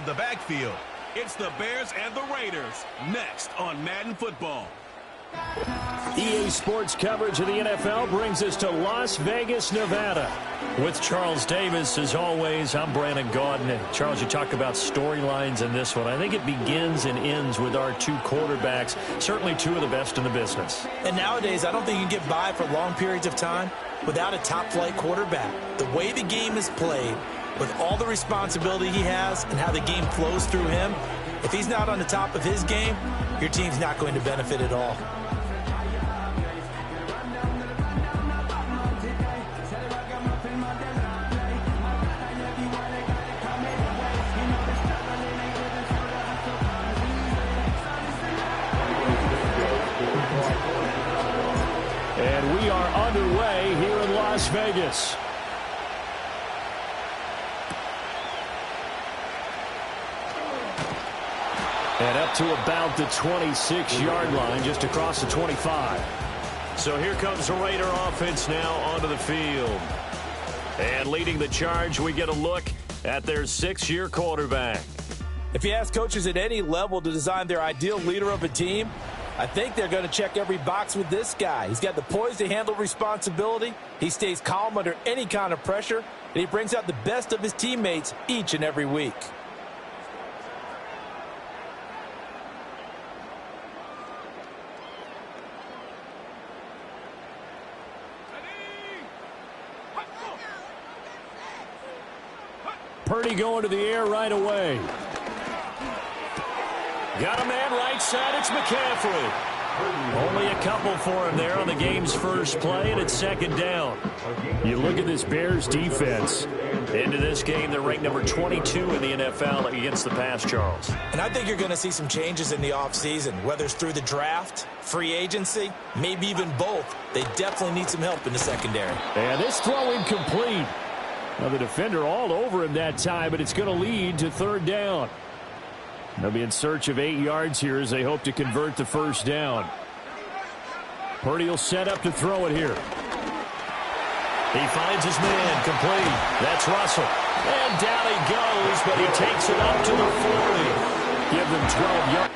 of the backfield. It's the Bears and the Raiders next on Madden Football. EA Sports coverage of the NFL brings us to Las Vegas, Nevada. With Charles Davis, as always, I'm Brandon Gaudin. Charles, you talk about storylines in this one. I think it begins and ends with our two quarterbacks, certainly two of the best in the business. And nowadays, I don't think you can get by for long periods of time without a top-flight quarterback. The way the game is played, with all the responsibility he has and how the game flows through him, if he's not on the top of his game, your team's not going to benefit at all. And we are underway here in Las Vegas. And up to about the 26-yard line, just across the 25. So here comes the Raider offense now onto the field. And leading the charge, we get a look at their sixth-year quarterback. If you ask coaches at any level to design their ideal leader of a team, I think they're going to check every box with this guy. He's got the poise to handle responsibility. He stays calm under any kind of pressure, and he brings out the best of his teammates each and every week. Purdy going to the air right away. Got a man right side. It's McCaffrey. Only a couple for him there on the game's first play, and it's second down. You look at this Bears defense. Into this game, they're ranked number 22 in the NFL against the pass, Charles. And I think you're going to see some changes in the offseason, whether it's through the draft, free agency, maybe even both. They definitely need some help in the secondary. And this throw incomplete. Now the defender all over him that time, but it's going to lead to third down. They'll be in search of 8 yards here as they hope to convert the first down. Purdy will set up to throw it here. He finds his man, complete. That's Russell. And down he goes, but he takes it up to the 40. Give them 12 yards.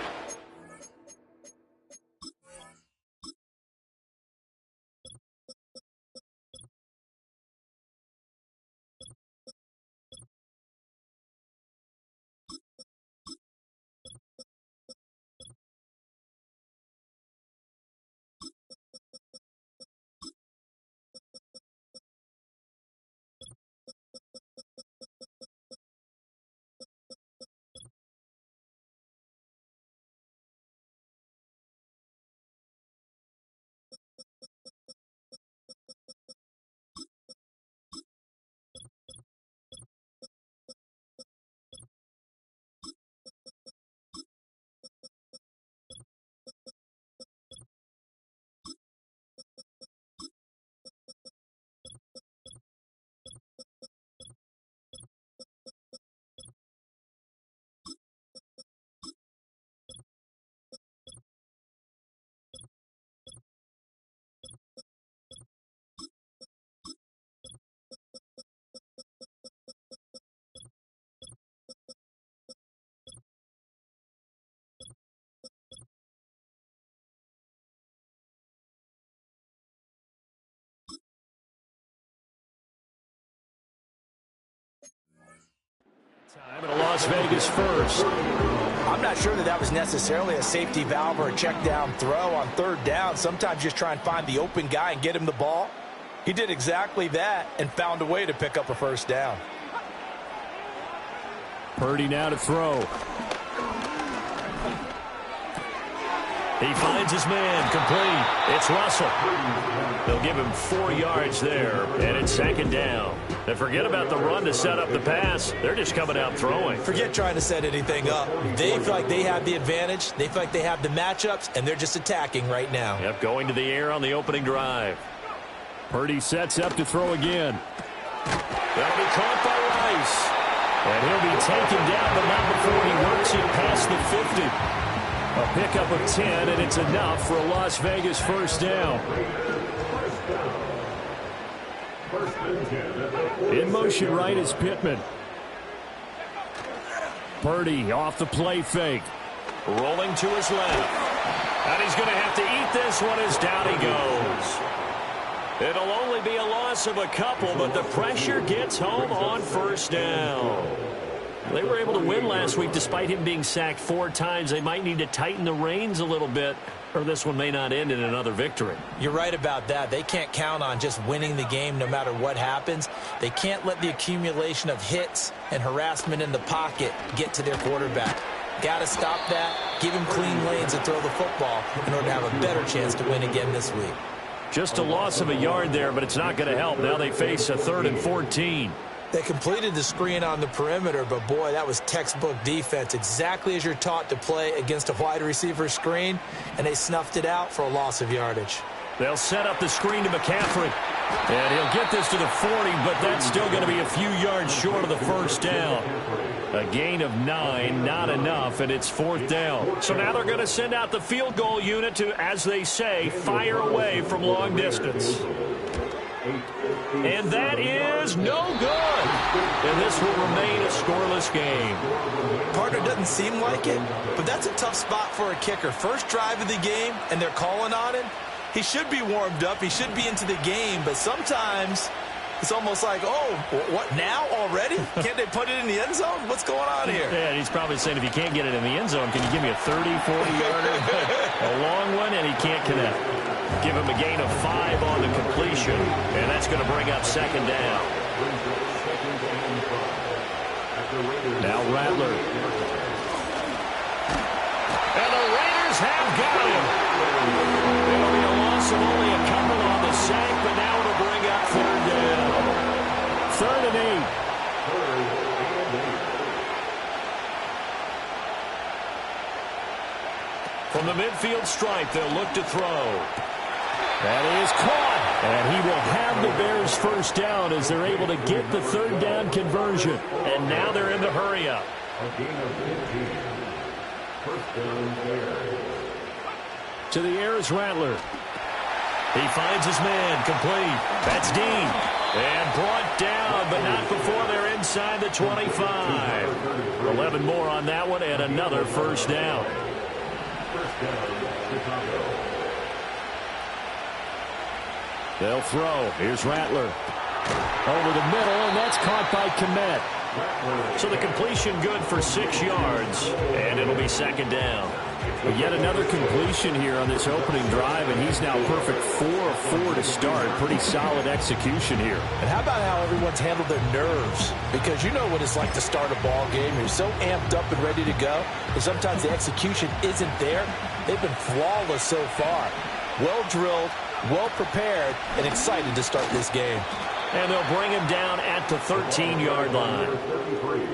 Time at a Las Vegas first. I'm not sure that was necessarily a safety valve or a check down throw on third down. Sometimes just try and find the open guy and get him the ball. He did exactly that and found a way to pick up a first down. Purdy now to throw. He finds his man, complete. It's Russell. They'll give him 4 yards there, and it's second down. And forget about the run to set up the pass. They're just coming out throwing. Forget trying to set anything up. They feel like they have the advantage. They feel like they have the matchups, and they're just attacking right now. Yep, going to the air on the opening drive. Purdy sets up to throw again. That'll be caught by Rice. And he'll be taken down, but not before he works it past the 50. A pickup of 10, and it's enough for a Las Vegas first down. In motion right is Pittman. Purdy off the play fake. Rolling to his left. And he's going to have to eat this one as down he goes. It'll only be a loss of a couple, but the pressure gets home on first down. They were able to win last week despite him being sacked 4 times. They might need to tighten the reins a little bit, or this one may not end in another victory. You're right about that. They can't count on just winning the game no matter what happens. They can't let the accumulation of hits and harassment in the pocket get to their quarterback. Got to stop that, give him clean lanes to throw the football in order to have a better chance to win again this week. Just a loss of a yard there, but it's not going to help. Now they face a 3rd and 14. They completed the screen on the perimeter, but boy, that was textbook defense. Exactly as you're taught to play against a wide receiver screen, and they snuffed it out for a loss of yardage. They'll set up the screen to McCaffrey. And he'll get this to the 40, but that's still going to be a few yards short of the first down. A gain of 9, not enough, and it's 4th down. So now they're going to send out the field goal unit to, as they say, fire away from long distance. And that is no good. And this will remain a scoreless game. Partner, doesn't seem like it, but that's a tough spot for a kicker. First drive of the game, and they're calling on him. He should be warmed up. He should be into the game, but sometimes it's almost like, oh, what, now already? Can't they put it in the end zone? What's going on here? Yeah, he's probably saying, if you can't get it in the end zone, can you give me a 30, 40-yarder? A long one, and he can't connect. Give him a gain of 5 on the completion, and that's going to bring up 2nd down. Now Rattler. And the Raiders have got him. It'll be a loss of only a couple on the sack, but now it'll bring up 3rd down. 3rd and 8. From the midfield stripe, they'll look to throw. That is caught. And he will have the Bears first down as they're able to get the 3rd down conversion. And now they're in the hurry-up. To the air is Rattler. He finds his man, complete. That's Dean. And brought down, but not before they're inside the 25. 11 more on that one, and another first down. They'll throw. Here's Rattler. Over the middle, and that's caught by Kmet. So the completion good for 6 yards, and it'll be 2nd down. But yet another completion here on this opening drive, and he's now perfect 4 of 4 to start. Pretty solid execution here. And how about how everyone's handled their nerves? Because you know what it's like to start a ball game. You're so amped up and ready to go, and sometimes the execution isn't there. They've been flawless so far. Well drilled, well prepared, and excited to start this game. And they'll bring him down at the 13-yard line.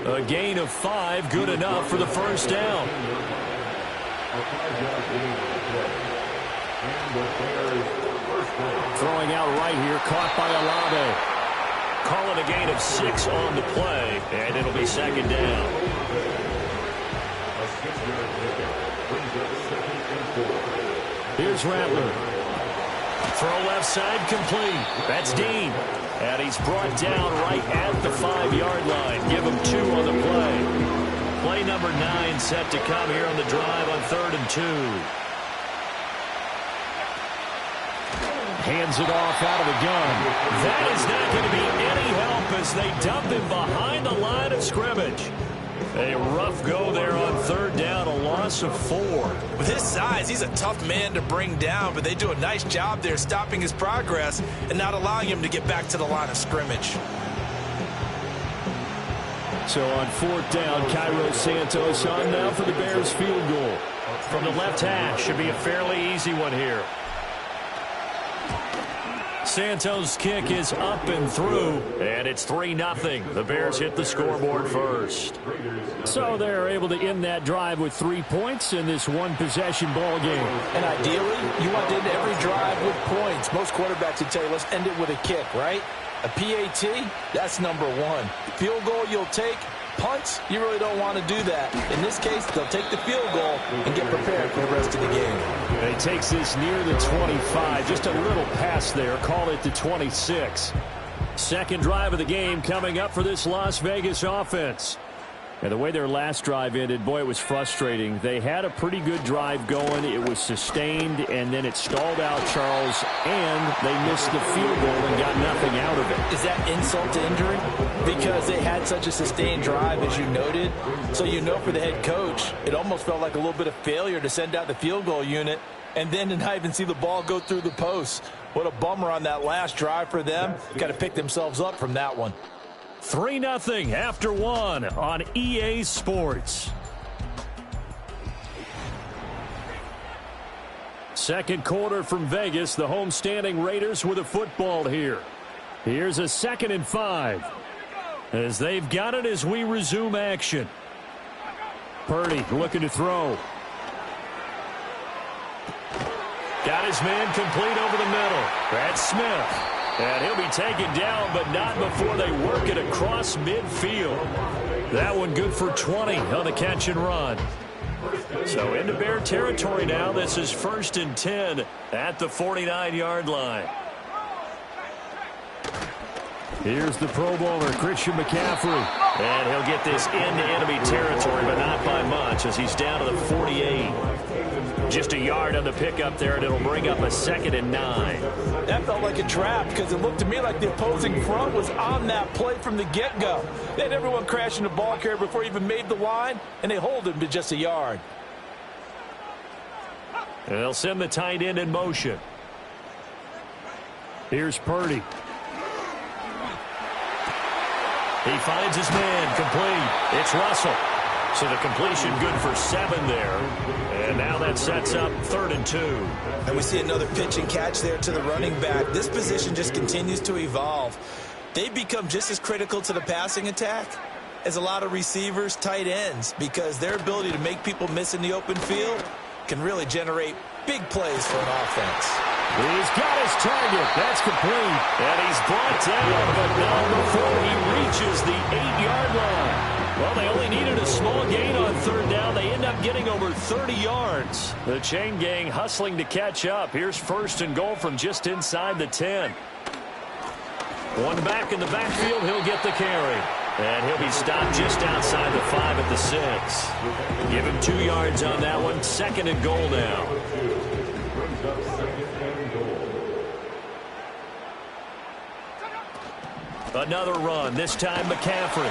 A gain of 5, good enough for the first down. Throwing out right here, caught by Olave. Calling a gain of 6 on the play, and it'll be 2nd down. Here's Rattler. Throw left side, complete. That's Dean. And he's brought down right at the 5-yard line. Give him 2 on the play. Play number 9 set to come here on the drive on 3rd and 2. Hands it off out of the gun. That is not going to be any help as they dump him behind the line of scrimmage. A rough go there on 3rd down, a loss of 4. With his size, he's a tough man to bring down, but they do a nice job there stopping his progress and not allowing him to get back to the line of scrimmage. So on 4th down, Cairo Santos on now for the Bears field goal. From the left hash, should be a fairly easy one here. Santos' kick is up and through, and it's 3-0. The Bears hit the scoreboard first. So they're able to end that drive with 3 points in this one-possession ball game. And ideally, you want to end every drive with points. Most quarterbacks would tell you, let's end it with a kick, right? A PAT, that's number 1. Field goal you'll take. Punts, you really don't want to do that. In this case, they'll take the field goal and get prepared for the rest of the game. And he takes this near the 25. Just a little pass there. Call it the 26. Second drive of the game coming up for this Las Vegas offense. And the way their last drive ended, boy, it was frustrating. They had a pretty good drive going. It was sustained, and then it stalled out, Charles, and they missed the field goal and got nothing out of it. Is that insult to injury? Because they had such a sustained drive, as you noted. So you know for the head coach, it almost felt like a little bit of failure to send out the field goal unit and then to not even see the ball go through the post. What a bummer on that last drive for them. Got to pick themselves up from that one. 3-0 after one on EA Sports. Second quarter from Vegas. The home-standing Raiders with a football here. Here's a 2nd and 5. As they've got it as we resume action. Purdy looking to throw. Got his man complete over the middle. That's Smith. And he'll be taken down, but not before they work it across midfield. That one good for 20 on the catch and run. So into Bear territory now. This is 1st and 10 at the 49-yard line. Here's the Pro Bowler, Christian McCaffrey. And he'll get this into enemy territory, but not by much as he's down to the 48. Just a yard on the pickup there, and it'll bring up a 2nd and 9. That felt like a trap because it looked to me like the opposing front was on that play from the get-go. They had everyone crashing the ball carrier before he even made the line, and they hold him to just a yard. And they'll send the tight end in motion. Here's Purdy. He finds his man complete. It's Russell. So the completion good for 7 there. And now that sets up 3rd and 2. And we see another pitch and catch there to the running back. This position just continues to evolve. They become just as critical to the passing attack as a lot of receivers, tight ends, because their ability to make people miss in the open field can really generate big plays for an offense. He's got his target. That's complete. And he's brought down, but not before he reaches the 8-yard line. Well, they only needed a small gain on 3rd down. They end up getting over 30 yards. The chain gang hustling to catch up. Here's 1st and goal from just inside the 10. One back in the backfield. He'll get the carry. And he'll be stopped just outside the 5 at the 6. Give him 2 yards on that one. 2nd and goal now. Another run, this time McCaffrey.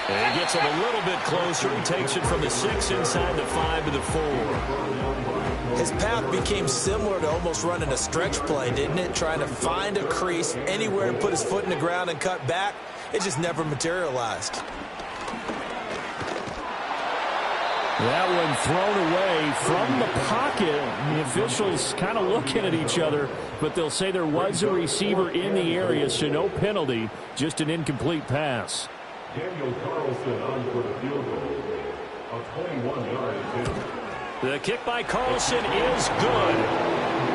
And he gets it a little bit closer. He takes it from the 6 inside the 5 to the 4. His path became similar to almost running a stretch play, didn't it? Trying to find a crease anywhere to put his foot in the ground and cut back. It just never materialized. That one thrown away from the pocket. The officials kind of looking at each other, but they'll say there was a receiver in the area, so no penalty, just an incomplete pass. Daniel Carlson on for the field goal. A 21-yard attempt. The kick by Carlson is good.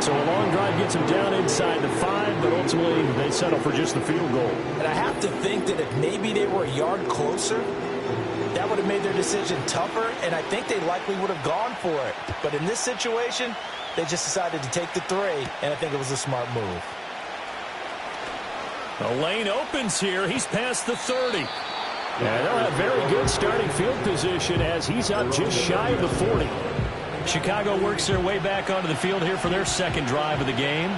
So a long drive gets him down inside the 5, but ultimately they settle for just the field goal. And I have to think that if maybe they were a yard closer, that would have made their decision tougher, and I think they likely would have gone for it. But in this situation, they just decided to take the 3, and I think it was a smart move. The lane opens here. He's past the 30. And they'll have very good starting field position as he's up just shy of the 40. Chicago works their way back onto the field here for their 2nd drive of the game.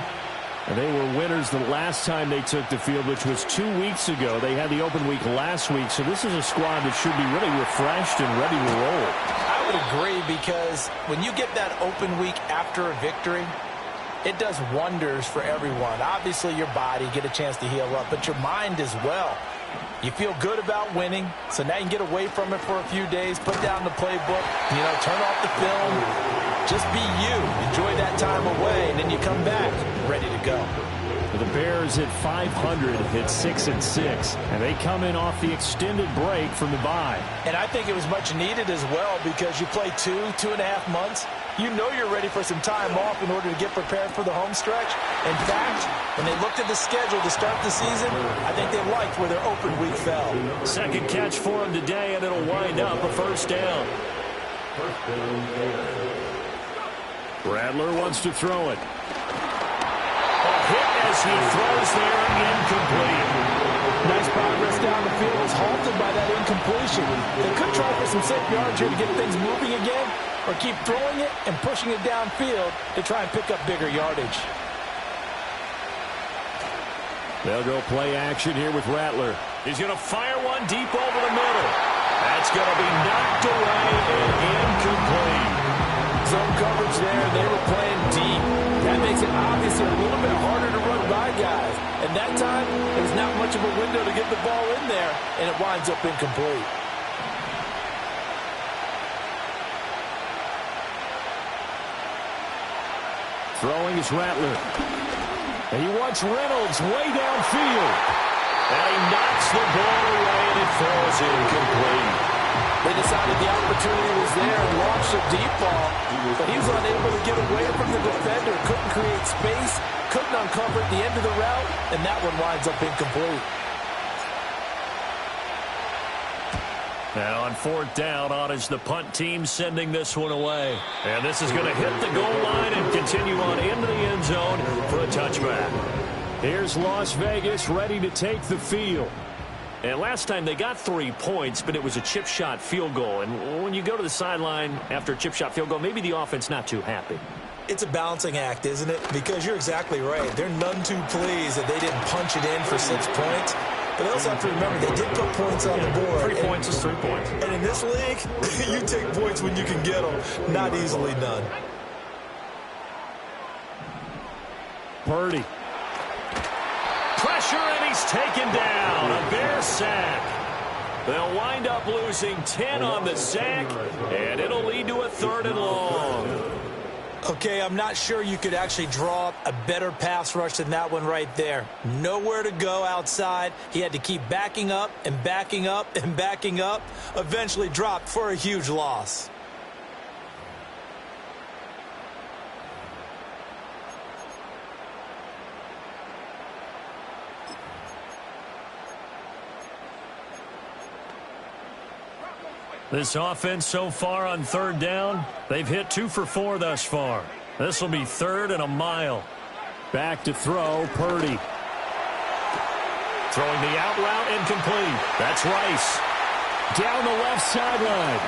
And they were winners the last time they took the field, which was 2 weeks ago. They had the open week last week, so this is a squad that should be really refreshed and ready to roll. I would agree, because when you get that open week after a victory, it does wonders for everyone. Obviously, your body, get a chance to heal up, but your mind as well. You feel good about winning, so now you can get away from it for a few days, put down the playbook, turn off the film, just be you. Enjoy that time away, and then you come back ready to go. The Bears at 500 hit 6-6, and they come in off the extended break from the bye. And I think it was much needed as well, because you play 2.5 months. You know you're ready for some time off in order to get prepared for the home stretch. In fact, when they looked at the schedule to start the season, I think they liked where their open week fell. 2nd catch for him today, and it'll wind up a 1st down. Rattler wants to throw it. A hit as he throws there, incomplete. Nice progress down the field was halted by that incompletion. They could try for some safe yards here to get things moving again, or keep throwing it and pushing it downfield to try and pick up bigger yardage. They'll go play action here with Rattler. He's going to fire one deep over the middle. That's going to be knocked away and incomplete. Zone coverage there, and they were playing deep. That makes it obviously a little bit harder to run by guys. And that time, there's not much of a window to get the ball in there, and it winds up incomplete. Throwing is Rattler. And he wants Reynolds way downfield. And he knocks the ball away, and it falls incomplete. They decided the opportunity was there and launched a deep ball, but he was unable to get away from the defender, couldn't create space, couldn't uncover at the end of the route, and that one winds up incomplete. Now on fourth down, on is the punt team sending this one away. And this is going to hit the goal line and continue on into the end zone for a touchback. Here's Las Vegas ready to take the field. And last time they got 3 points, but it was a chip shot field goal. And when you go to the sideline after a chip shot field goal, maybe the offense not too happy. It's a balancing act, isn't it? Because you're exactly right. They're none too pleased that they didn't punch it in for 6 points. But they also have to remember they did put points on the board. 3 points is 3 points. And in this league, you take points when you can get them. Not easily done. Purdy. Pressure, and he's taken down. A Bear sack. They'll wind up losing 10 on the sack, and it'll lead to a 3rd and long. Okay, I'm not sure you could actually draw up a better pass rush than that one right there. Nowhere to go outside. He had to keep backing up and backing up and backing up. Eventually dropped for a huge loss. This offense so far on 3rd down, they've hit 2 for 4 thus far. This will be 3rd and a mile. Back to throw, Purdy. Throwing the out route, incomplete. That's Rice. Down the left sideline.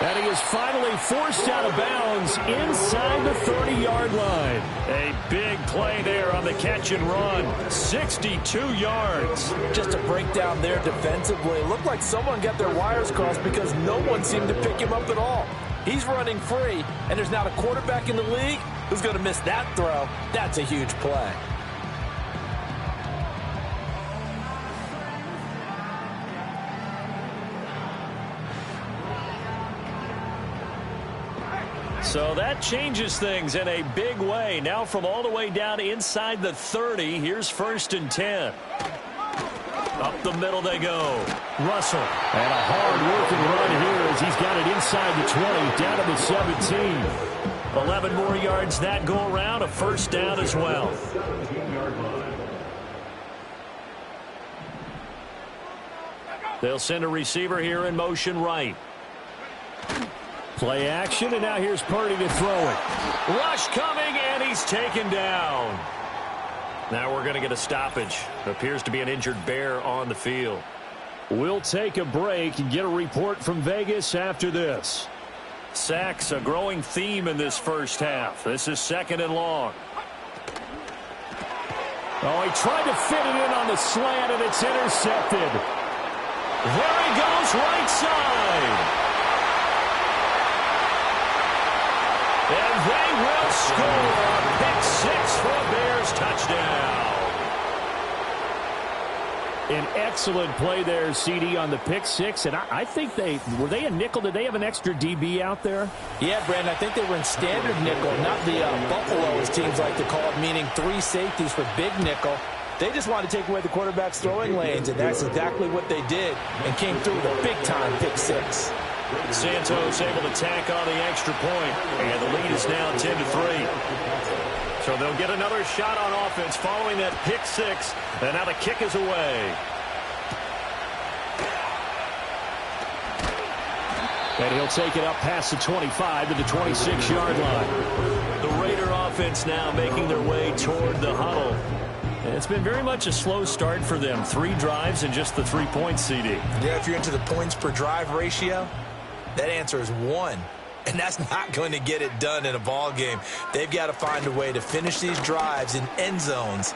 And he is finally forced out of bounds inside the 30-yard line. A big play there on the catch and run. 62 yards. Just a breakdown there defensively. It looked like someone got their wires crossed because no one seemed to pick him up at all. He's running free, and there's not a quarterback in the league who's going to miss that throw. That's a huge play. So that changes things in a big way. Now from all the way down inside the 30, here's 1st and 10. Up the middle they go. Russell. And a hard-working run here as he's got it inside the 20, down to the 17. 11 more yards that go around, a 1st down as well. They'll send a receiver here in motion right. Play action, and now here's Purdy to throw it. Rush coming, and he's taken down. Now we're going to get a stoppage. Appears to be an injured Bear on the field. We'll take a break and get a report from Vegas after this. Sacks, a growing theme in this first half. This is 2nd and long. Oh, he tried to fit it in on the slant, and it's intercepted. There he goes, right side. And they will score. Pick 6 for a Bears touchdown. An excellent play there, CD, on the pick 6. And I think were they a nickel? Did they have an extra DB out there? Yeah, Brandon, I think they were in standard nickel, not the Buffalo, as teams like to call it, meaning 3 safeties for big nickel. They just wanted to take away the quarterback's throwing lanes, and that's exactly what they did, and came through with a big-time pick 6. Santos able to tack on the extra point, and the lead is now 10-3. So they'll get another shot on offense following that pick 6, and now the kick is away. And he'll take it up past the 25 to the 26-yard line. The Raider offense now making their way toward the huddle. It's been very much a slow start for them. 3 drives and just the 3 points, CD. Yeah, if you're into the points per drive ratio, that answer is 1. And that's not going to get it done in a ball game. They've got to find a way to finish these drives in end zones,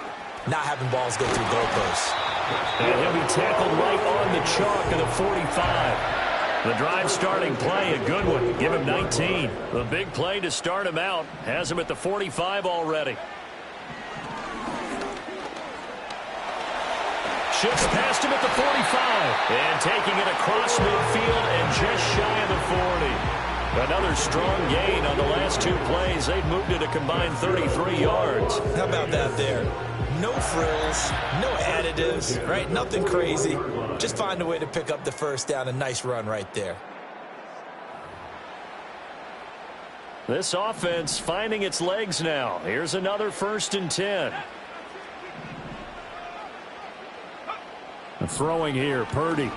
not having balls go through goalposts. And he'll be tackled right on the chalk of the 45. The drive starting play, a good one. Give him 19. The big play to start him out has him at the 45 already. Shifts past him at the 45. And taking it across midfield and just shy of the 40. Another strong gain on the last 2 plays. They've moved it a combined 33 yards. How about that there? No frills, no additives, right? Nothing crazy. Just find a way to pick up the first down. A nice run right there. This offense finding its legs now. Here's another 1st and 10. Throwing here, Purdy.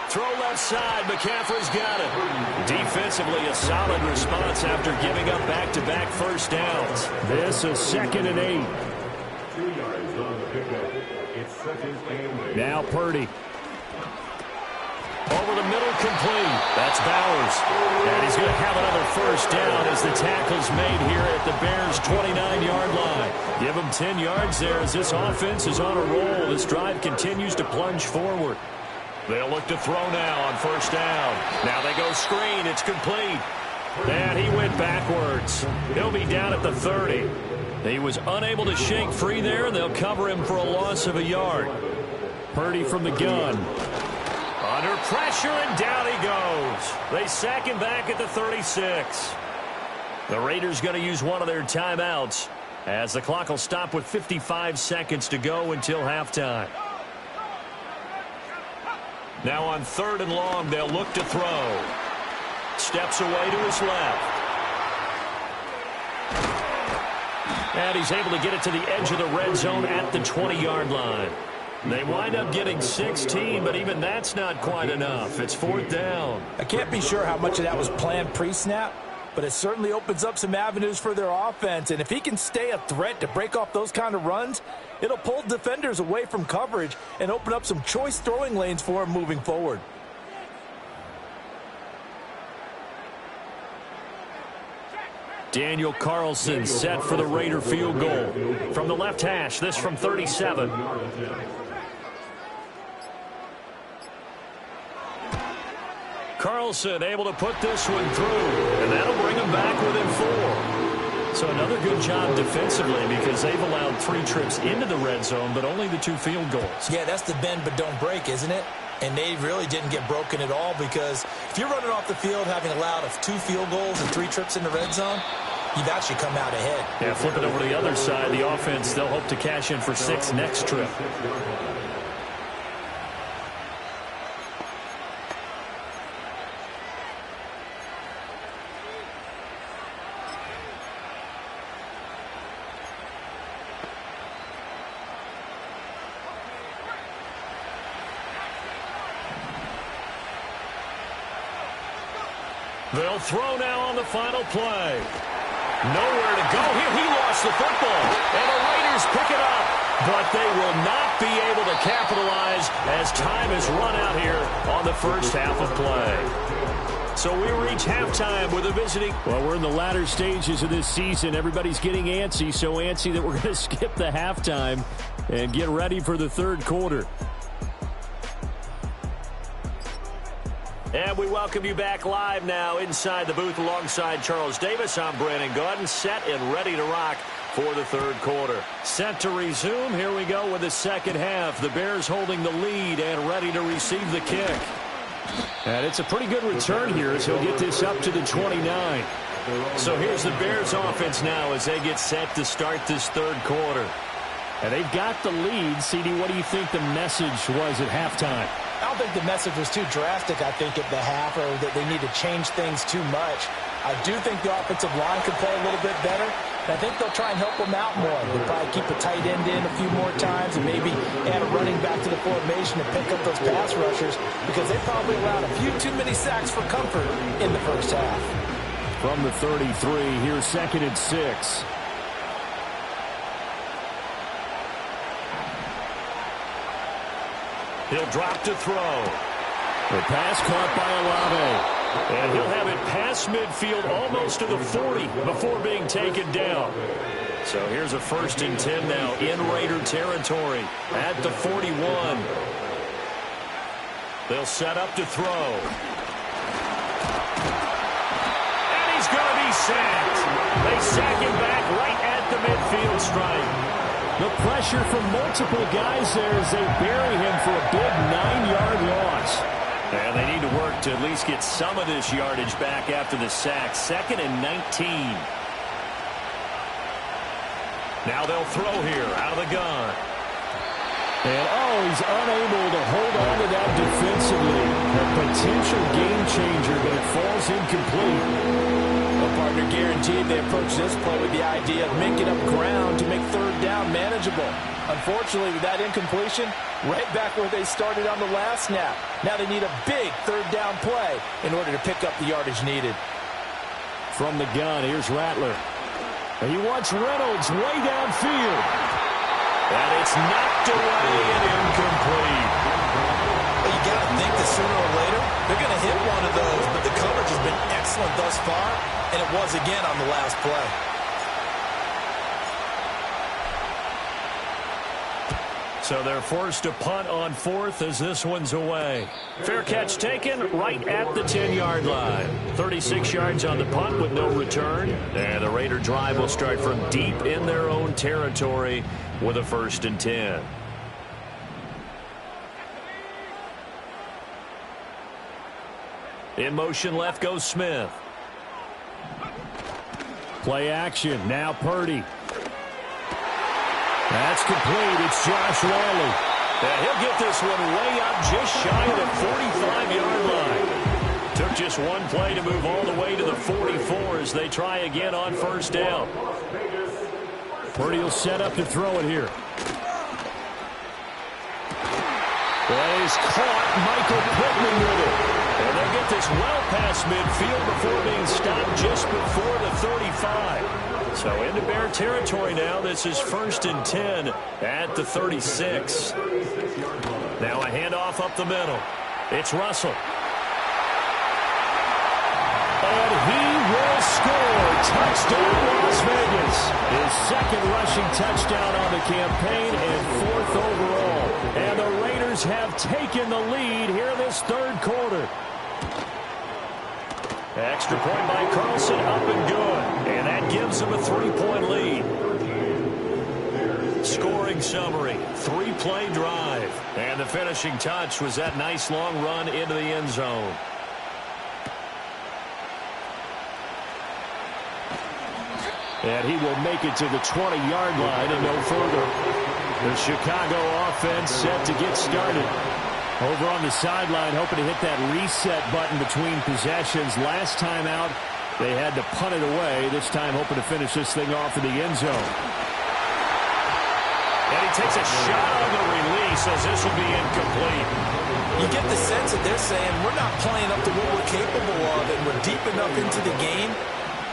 Throw left side. McCaffrey's got it. Defensively, a solid response after giving up back-to-back first downs. This is 2nd and 8. 2 yards on the pickup. It's 2nd and 8. Now Purdy. Over the middle, complete. That's Bowers. And he's going to have another first down as the tackle's made here at the Bears' 29-yard line. Give him 10 yards there as this offense is on a roll. This drive continues to plunge forward. They'll look to throw now on first down. Now they go screen. It's complete. And he went backwards. He'll be down at the 30. He was unable to shake free there. They'll cover him for a loss of a yard. Purdy from the gun. Under pressure, and down he goes. They sack him back at the 36. The Raiders going to use one of their timeouts as the clock will stop with 55 seconds to go until halftime. Now on 3rd and long, they'll look to throw. Steps away to his left. And he's able to get it to the edge of the red zone at the 20-yard line. They wind up getting 16, but even that's not quite enough. It's 4th down. I can't be sure how much of that was planned pre-snap, but it certainly opens up some avenues for their offense. And if he can stay a threat to break off those kind of runs, it'll pull defenders away from coverage and open up some choice throwing lanes for him moving forward. Daniel Carlson set for the Raider field goal. From the left hash, this from 37. Carlson able to put this one through, and that'll bring him back within 4. So another good job defensively because they've allowed 3 trips into the red zone, but only the 2 field goals. Yeah, that's the bend but don't break, isn't it? And they really didn't get broken at all because if you're running off the field having allowed 2 field goals and 3 trips in the red zone, you've actually come out ahead. Yeah, flip it over to the other side. The offense, they'll hope to cash in for 6 next trip. They'll throw now on the final play. Nowhere to go here. He lost the football. And the Raiders pick it up. But they will not be able to capitalize as time is run out here on the first half of play. So we reach halftime with a visiting. Well, we're in the latter stages of this season. Everybody's getting antsy, so antsy that we're going to skip the halftime and get ready for the 3rd quarter. And we welcome you back live now inside the booth alongside Charles Davis. I'm Brandon Gaudin, set and ready to rock for the 3rd quarter. Set to resume. Here we go with the 2nd half. The Bears holding the lead and ready to receive the kick. And it's a pretty good return here as he'll get this up to the 29. So here's the Bears offense now as they get set to start this 3rd quarter. And they've got the lead. CD, what do you think the message was at halftime? I don't think the message was too drastic, I think, at the half, or that they need to change things too much. I do think the offensive line could play a little bit better, and I think they'll try and help them out more. They'll probably keep a tight end in a few more times and maybe add a running back to the formation to pick up those pass rushers because they probably allowed a few too many sacks for comfort in the first half. From the 33, here's 2nd and 6. He'll drop to throw. The pass caught by Olave. And he'll have it past midfield almost to the 40 before being taken down. So here's a 1st and 10 now in Raider territory at the 41. They'll set up to throw. And he's going to be sacked. They sack him back right at the midfield stripe. The pressure from multiple guys there as they bury him for a big 9-yard loss. And they need to work to at least get some of this yardage back after the sack. 2nd and 19. Now they'll throw here out of the gun. And, he's unable to hold on to that defensively. A potential game changer, but it falls incomplete. Well, partner, guaranteed they approach this play with the idea of making up ground to make 3rd down manageable. Unfortunately, with that incompletion, right back where they started on the last snap. Now they need a big 3rd down play in order to pick up the yardage needed. From the gun, here's Rattler. And he wants Reynolds way downfield. And it's knocked away and incomplete. Well, you got to think that sooner or later, they're going to hit one of those, but the coverage has been excellent thus far, and it was again on the last play. So they're forced to punt on 4th as this one's away. Fair catch taken right at the 10-yard line. 36 yards on the punt with no return. And the Raider drive will start from deep in their own territory with a 1st and 10. In motion left goes Smith. Play action. Now Purdy. That's complete. It's Josh Riley. And he'll get this one way up just shy of the 45-yard line. Took just one play to move all the way to the 44 as they try again on 1st down. Purdy will set up to throw it here. That is caught. Michael Pittman with it. And they'll get this well past midfield before being stopped just before the 35. So into Bear territory now. This is 1st and 10 at the 36. Now a handoff up the middle. It's Russell. And he will score. Touchdown, Las Vegas. His 2nd rushing touchdown on the campaign and 4th overall. And the Raiders have taken the lead here in this 3rd quarter. Extra point by Carlson, up and good. And that gives them a 3-point lead. Scoring summary, 3-play drive. And the finishing touch was that nice long run into the end zone. And he will make it to the 20-yard line and no further. The Chicago offense set to get started. Over on the sideline, hoping to hit that reset button between possessions. Last time out, they had to punt it away. This time, hoping to finish this thing off in the end zone. And he takes a shot on the release as this will be incomplete. You get the sense that they're saying we're not playing up to what we're capable of, and we're deep enough into the game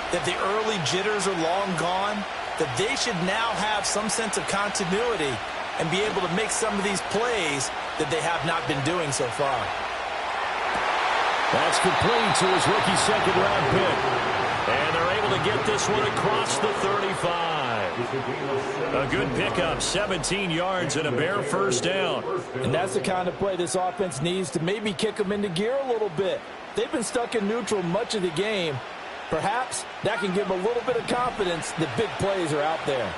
that the early jitters are long gone, that they should now have some sense of continuity and be able to make some of these plays that they have not been doing so far. That's complete to his rookie 2nd-round pick. And they're able to get this one across the 35. A good pickup, 17 yards and a Bear 1st down. And that's the kind of play this offense needs to maybe kick them into gear a little bit. They've been stuck in neutral much of the game. Perhaps that can give them a little bit of confidence that big plays are out there.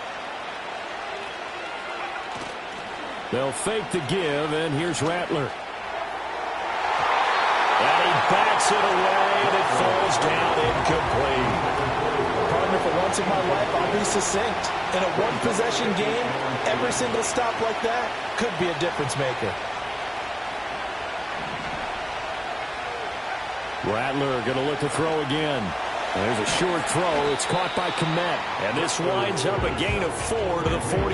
They'll fake the give, and here's Rattler. And he bats it away, and it falls down incomplete. Partner, for once in my life, I'll be succinct. In a one-possession game, every single stop like that could be a difference maker. Rattler going to look to throw again. There's a short throw. It's caught by Kmet. And this winds up a gain of 4 to the 41.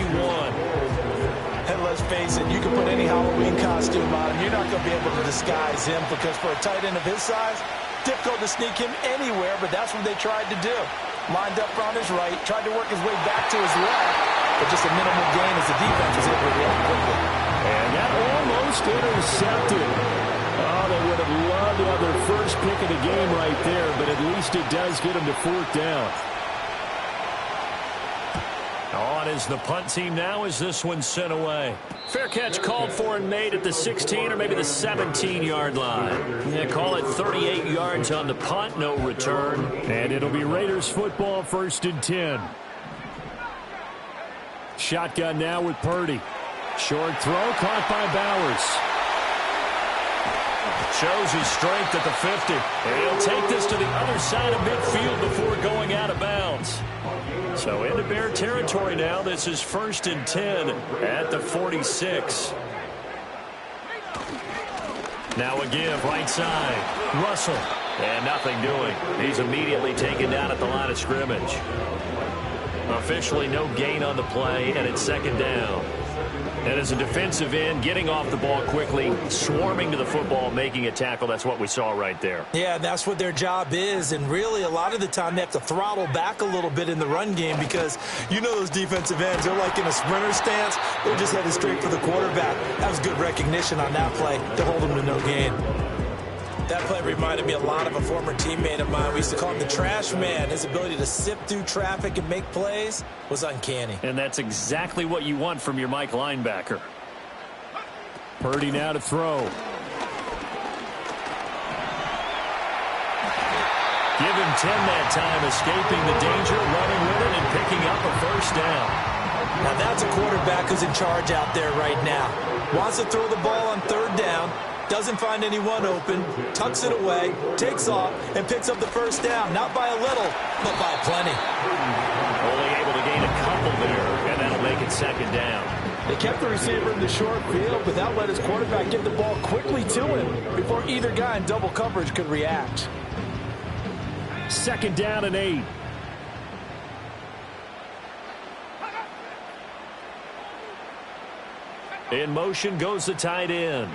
And let's face it, you can put any Halloween costume on him. You're not going to be able to disguise him because for a tight end of his size, difficult to sneak him anywhere, but that's what they tried to do. Lined up on his right, tried to work his way back to his left, but just a minimal gain as the defense was able to react quickly. And that almost almost intercepted. Oh, they would have loved to have their first pick of the game right there, but at least it does get them to 4th down. On is the punt team now as this one's sent away. Fair catch called for and made at the 16 or maybe the 17-yard line. Yeah, call it 38 yards on the punt, no return. And it'll be Raiders football, 1st and 10. Shotgun now with Purdy. Short throw caught by Bowers. Shows his strength at the 50. And he'll take this to the other side of midfield before going out of bounds. So into Bear territory now. This is 1st and 10 at the 46. Now a give right side. Russell. And nothing doing. He's immediately taken down at the line of scrimmage. Officially no gain on the play, and it's 2nd down. And as a defensive end, getting off the ball quickly, swarming to the football, making a tackle, that's what we saw right there. Yeah, that's what their job is, and really a lot of the time they have to throttle back a little bit in the run game because you know those defensive ends, they're like in a sprinter stance. They're just headed straight for the quarterback. That was good recognition on that play to hold them to no gain. That play reminded me a lot of a former teammate of mine. We used to call him the trash man. His ability to sift through traffic and make plays was uncanny. And that's exactly what you want from your Mike linebacker. Purdy now to throw. Give him 10 that time, escaping the danger, running with it, and picking up a 1st down. Now that's a quarterback who's in charge out there right now. Wants to throw the ball on 3rd down. Doesn't find anyone open, tucks it away, takes off, and picks up the 1st down. Not by a little, but by plenty. Only able to gain a couple there, and that'll make it 2nd down. They kept the receiver in the short field, but that let his quarterback get the ball quickly to him before either guy in double coverage could react. 2nd down and 8. In motion goes the tight end.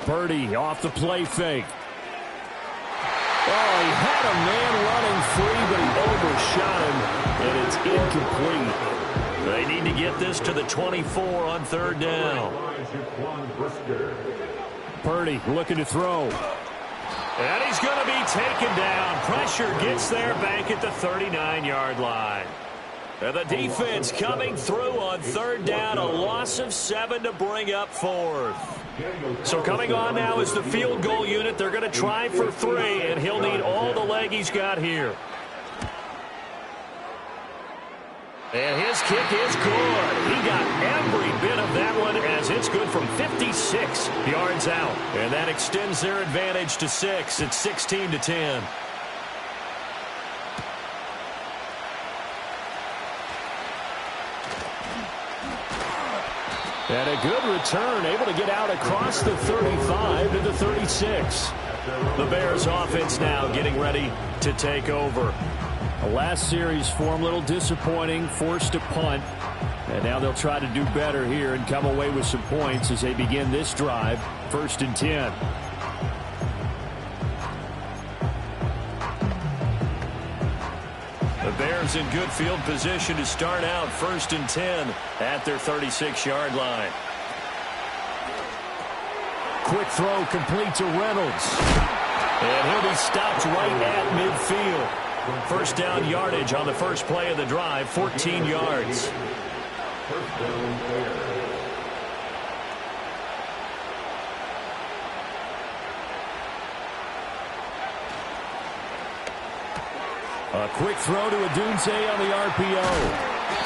Purdy off the play fake. Oh, he had a man running free, but he overshot him, and it's incomplete. They need to get this to the 24 on 3rd down. Purdy looking to throw. And he's going to be taken down. Pressure gets there back at the 39-yard line. And the defense coming through on 3rd down, a loss of 7 to bring up 4th. So coming on now is the field goal unit. They're going to try for 3, and he'll need all the leg he's got here. And his kick is good. He got every bit of that one as it's good from 56 yards out. And that extends their advantage to 6. It's 16 to 10. And a good return, able to get out across the 35 to the 36. The Bears offense now getting ready to take over. The last series form a little disappointing, forced to punt. And now they'll try to do better here and come away with some points as they begin this drive. 1st and 10. The Bears in good field position to start out 1st and 10 at their 36-yard line. Quick throw complete to Reynolds. And he'll be stopped right at midfield. 1st down yardage on the first play of the drive, 14 yards. A quick throw to Adunze on the RPO.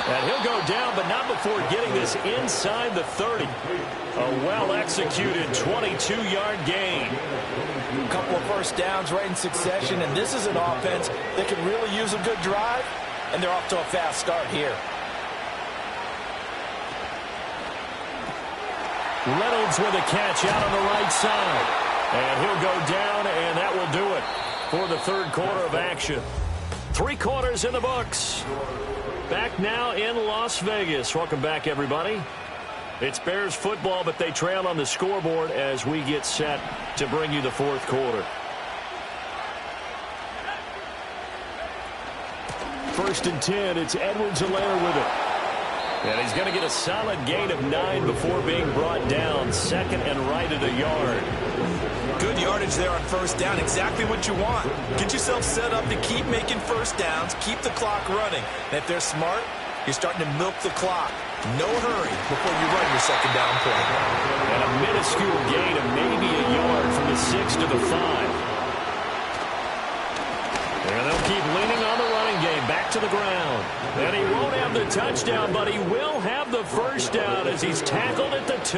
And he'll go down, but not before getting this inside the 30. A well-executed 22-yard gain. A couple of 1st downs right in succession, and this is an offense that could really use a good drive, and they're off to a fast start here. Reynolds with a catch out on the right side. And he'll go down, and that will do it for the 3rd quarter of action. 3 quarters in the books. Back now in Las Vegas. Welcome back, everybody. It's Bears football, but they trail on the scoreboard as we get set to bring you the 4th quarter. 1st and 10. It's Edwards-Helaire with it. And he's going to get a solid gain of 9 before being brought down. Second and right at a yard. Good yardage there on first down. Exactly what you want. Get yourself set up to keep making first downs, keep the clock running. And if they're smart, you're starting to milk the clock. No hurry before you run your second down play. And a minuscule gain of maybe a yard from the 6 to the 5. And they'll keep leaning on the running game. Back to the ground. And he won't have the touchdown, but he will have the first down as he's tackled at the 2.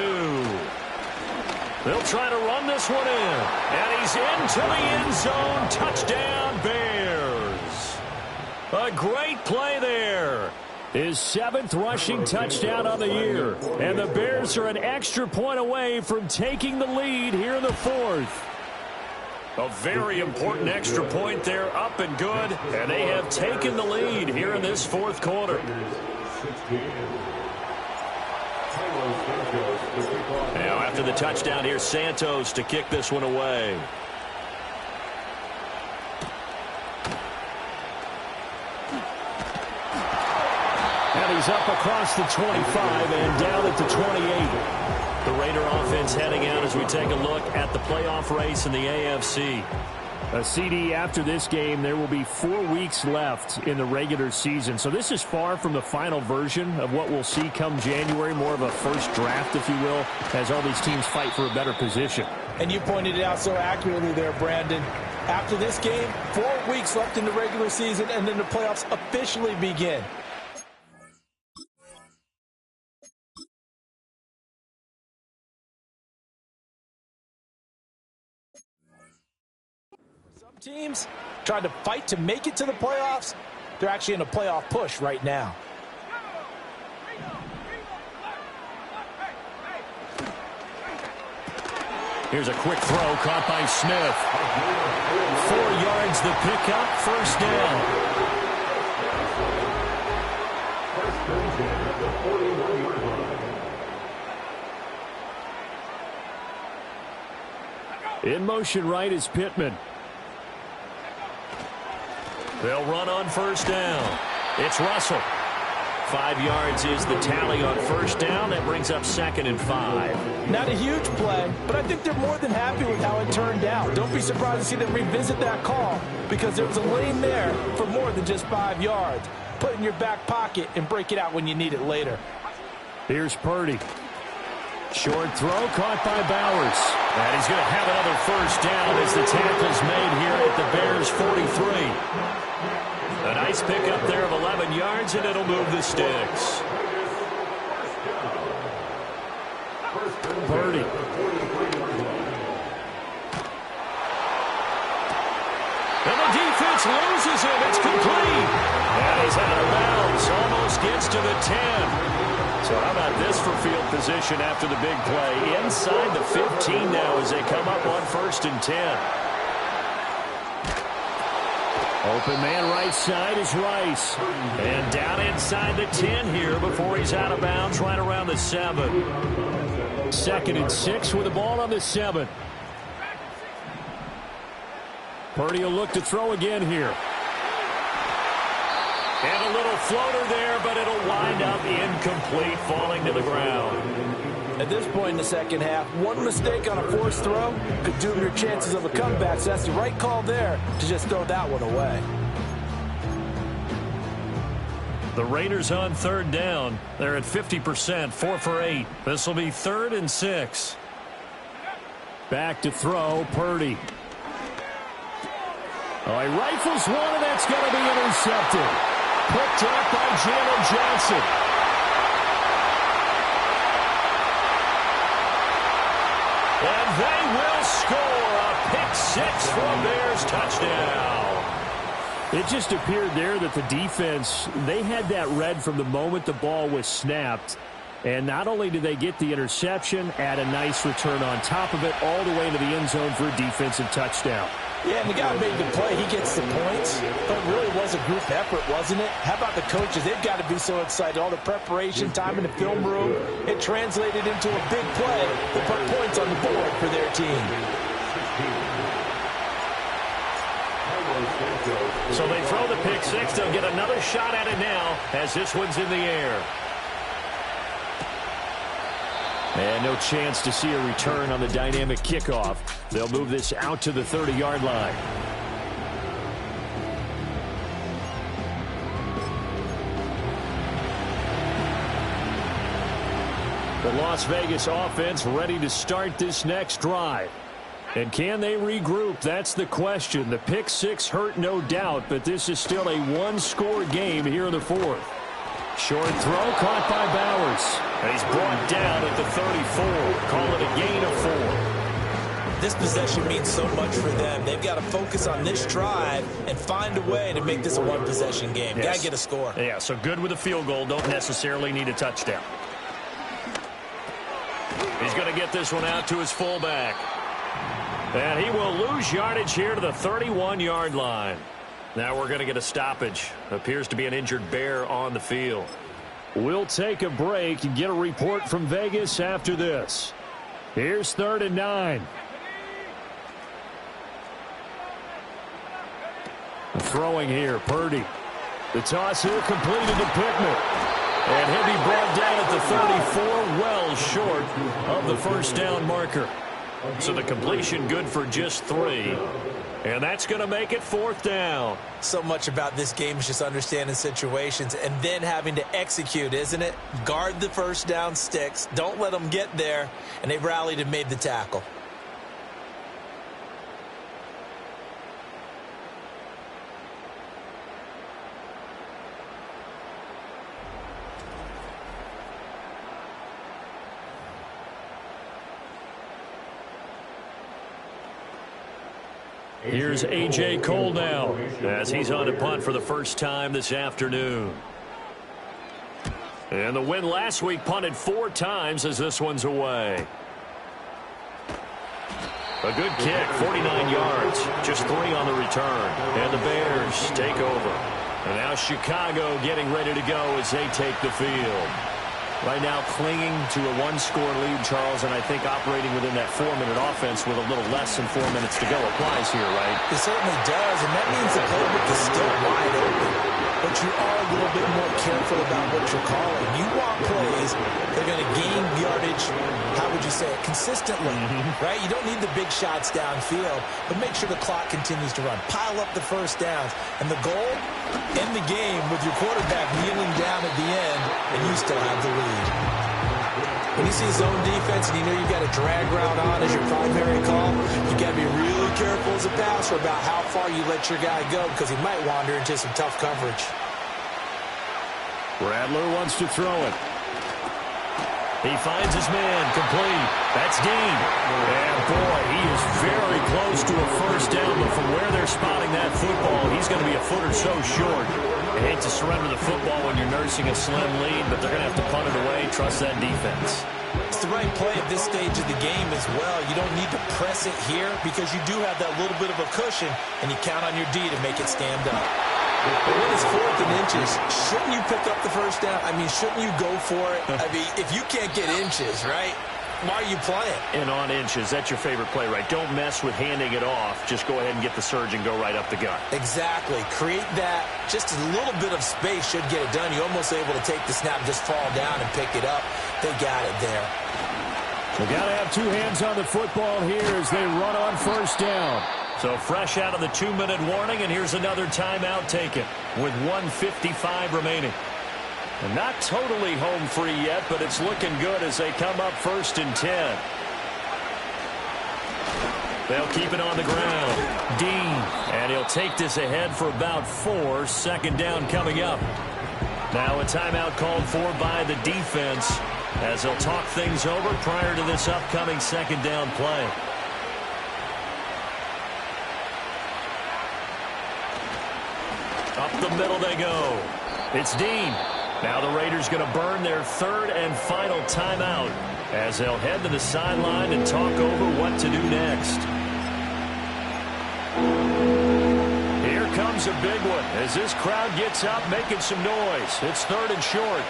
They'll try to run this one in. And he's into the end zone. Touchdown, Bears. A great play there. His 7th rushing touchdown on the year. And the Bears are an extra point away from taking the lead here in the 4th. A very important extra point there, up and good. And they have taken the lead here in this 4th quarter. Now after the touchdown, here's Santos to kick this one away. And he's up across the 25 and down at the 28. The Raider offense heading out as we take a look at the playoff race in the AFC. A CD after this game, there will be 4 weeks left in the regular season. So this is far from the final version of what we'll see come January, more of a first draft, if you will, as all these teams fight for a better position. And you pointed it out so accurately there, Brandon. After this game, 4 weeks left in the regular season, and then the playoffs officially begin. Teams trying to fight to make it to the playoffs. They're actually in a playoff push right now. Here's a quick throw caught by Smith. 4 yards the pickup, first down. In motion right is Pittman. They'll run on first down. It's Russell. 5 yards is the tally on first down. That brings up 2nd and 5. Not a huge play, but I think they're more than happy with how it turned out. Don't be surprised to see them revisit that call because there was a lane there for more than just 5 yards. Put it in your back pocket and break it out when you need it later. Here's Purdy. Short throw caught by Bowers. And he's going to have another first down as the tackle's made here at the Bears 43. A nice pickup there of 11 yards, and it'll move the sticks. Purdy. And the defense loses him. It's complete. And he's out of bounds. Almost gets to the 10. So how about this for field position after the big play? Inside the 15 now as they come up on 1st and 10. Open man right side is Rice. And down inside the 10 here before he's out of bounds right around the 7. 2nd and 6 with the ball on the 7. Purdy will look to throw again here. And a little floater there, but it'll wind up incomplete, falling to the ground. At this point in the second half, one mistake on a forced throw could doom your chances of a comeback. So that's the right call there to just throw that one away. The Raiders on 3rd down. They're at 50%, 4 for 8. This will be 3rd and 6. Back to throw, Purdy. Oh, he rifles one, and that's going to be intercepted. Picked up by Jalen Johnson. And they will score a pick 6 for a Bears touchdown. It just appeared there that the defense, they had that read from the moment the ball was snapped. And not only did they get the interception, add a nice return on top of it, all the way into the end zone for a defensive touchdown. Yeah, and the guy made the play. He gets the points. But it really was a group effort, wasn't it? How about the coaches? They've got to be so excited. All the preparation, time in the film room, it translated into a big play that put points on the board for their team. So they throw the pick 6. They'll get another shot at it now as this one's in the air. And no chance to see a return on the dynamic kickoff. They'll move this out to the 30-yard line. The Las Vegas offense ready to start this next drive. And can they regroup? That's the question. The pick six hurt, no doubt, but this is still a one-score game here in the fourth. Short throw caught by Bowers. And he's brought down at the 34. Call it a gain of 4. This possession means so much for them. They've got to focus on this drive and find a way to make this a one-possession game. Yes. Got to get a score. Yeah, so good with a field goal. Don't necessarily need a touchdown. He's going to get this one out to his fullback. And he will lose yardage here to the 31-yard line. Now we're going to get a stoppage. Appears to be an injured Bear on the field. We'll take a break and get a report from Vegas after this. Here's 3rd and 9. Throwing here, Purdy. The toss here completed to Pittman. And he'll be brought down at the 34, well short of the first down marker. So the completion good for just 3. And that's going to make it 4th down. So much about this game is just understanding situations and then having to execute, isn't it? Guard the first down sticks. Don't let them get there. And they rallied and made the tackle. Here's A.J. Cole now as he's on to punt for the first time this afternoon. And the win last week punted 4 times as this one's away. A good kick, 49 yards, just 3 on the return. And the Bears take over. And now Chicago getting ready to go as they take the field. Right now clinging to a 1-score lead, Charles, and I think operating within that 4-minute offense with a little less than 4 minutes to go applies here, right? It certainly does, and that means the playbook is still wide open. But you are a little bit more careful about what you're calling. You want plays that are going to gain yardage, how would you say it, consistently, right? You don't need the big shots downfield, but make sure the clock continues to run. Pile up the first downs. And the goal, end the game with your quarterback kneeling down at the end, and you still have the lead. When you see zone defense and you know you've got a drag route on as your primary call, you've got to be really careful as a passer about how far you let your guy go because he might wander into some tough coverage. Rattler wants to throw it. He finds his man, complete. That's Dean. And boy, he is very close to a first down, but from where they're spotting that football, he's going to be a foot or so short. I hate to surrender the football when you're nursing a slim lead, but they're going to have to punt it away. Trust that defense. It's the right play at this stage of the game as well. You don't need to press it here because you do have that little bit of a cushion, and you count on your D to make it stand up. But when it's 4th and inches, shouldn't you pick up the first down? I mean, shouldn't you go for it? I mean, if you can't get inches, right, why are you playing? And on inches, that's your favorite play, right? Don't mess with handing it off. Just go ahead and get the surge and go right up the gut. Exactly. Create that. Just a little bit of space should get it done. You're almost able to take the snap, just fall down and pick it up. They got it there. They got to have 2 hands on the football here as they run on first down. So fresh out of the 2-minute warning, and here's another timeout taken with 1:55 remaining. And not totally home free yet, but it's looking good as they come up 1st and 10. They'll keep it on the ground. Dean, and he'll take this ahead for about 4. 2nd down coming up. Now a timeout called for by the defense as they'll talk things over prior to this upcoming 2nd down play. Up the middle they go. It's Dean. Now the Raiders going to burn their 3rd and final timeout as they'll head to the sideline and talk over what to do next. Here comes a big one as this crowd gets up making some noise. It's 3rd and short.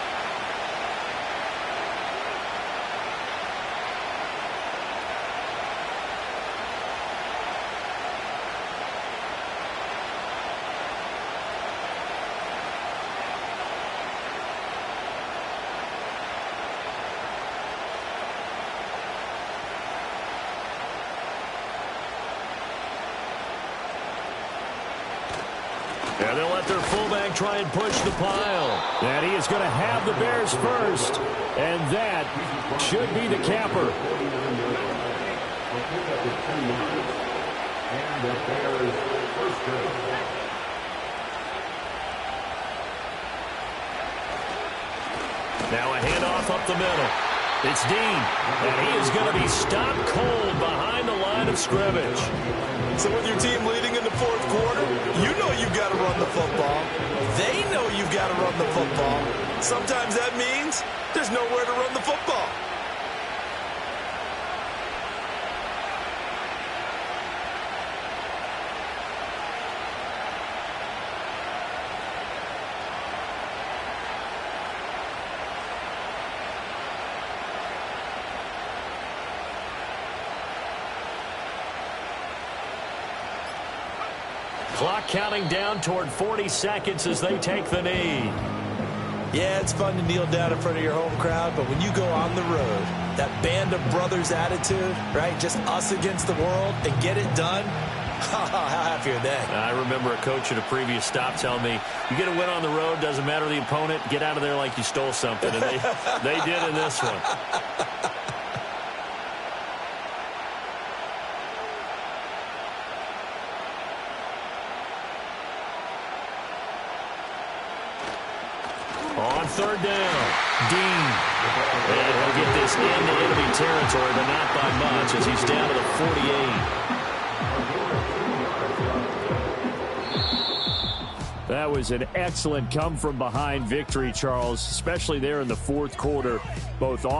And they'll let their fullback try and push the pile. And he is going to have the Bears first. And that should be the capper. Now a handoff up the middle. It's Dean, and he is going to be stopped cold behind the line of scrimmage. So with your team leading in the fourth quarter, you know you've got to run the football. They know you've got to run the football. Sometimes that means there's nowhere to run the football. Clock counting down toward 40 seconds as they take the knee. Yeah, it's fun to kneel down in front of your home crowd, but when you go on the road, that band of brothers attitude, right, just us against the world, and get it done, how happy are they? I remember a coach at a previous stop telling me, you get a win on the road, doesn't matter the opponent, get out of there like you stole something, and they did in this one. On third down, Dean. And he'll get this into enemy territory, but not by much as he's down to the 48. That was an excellent come-from-behind victory, Charles, especially there in the fourth quarter, both on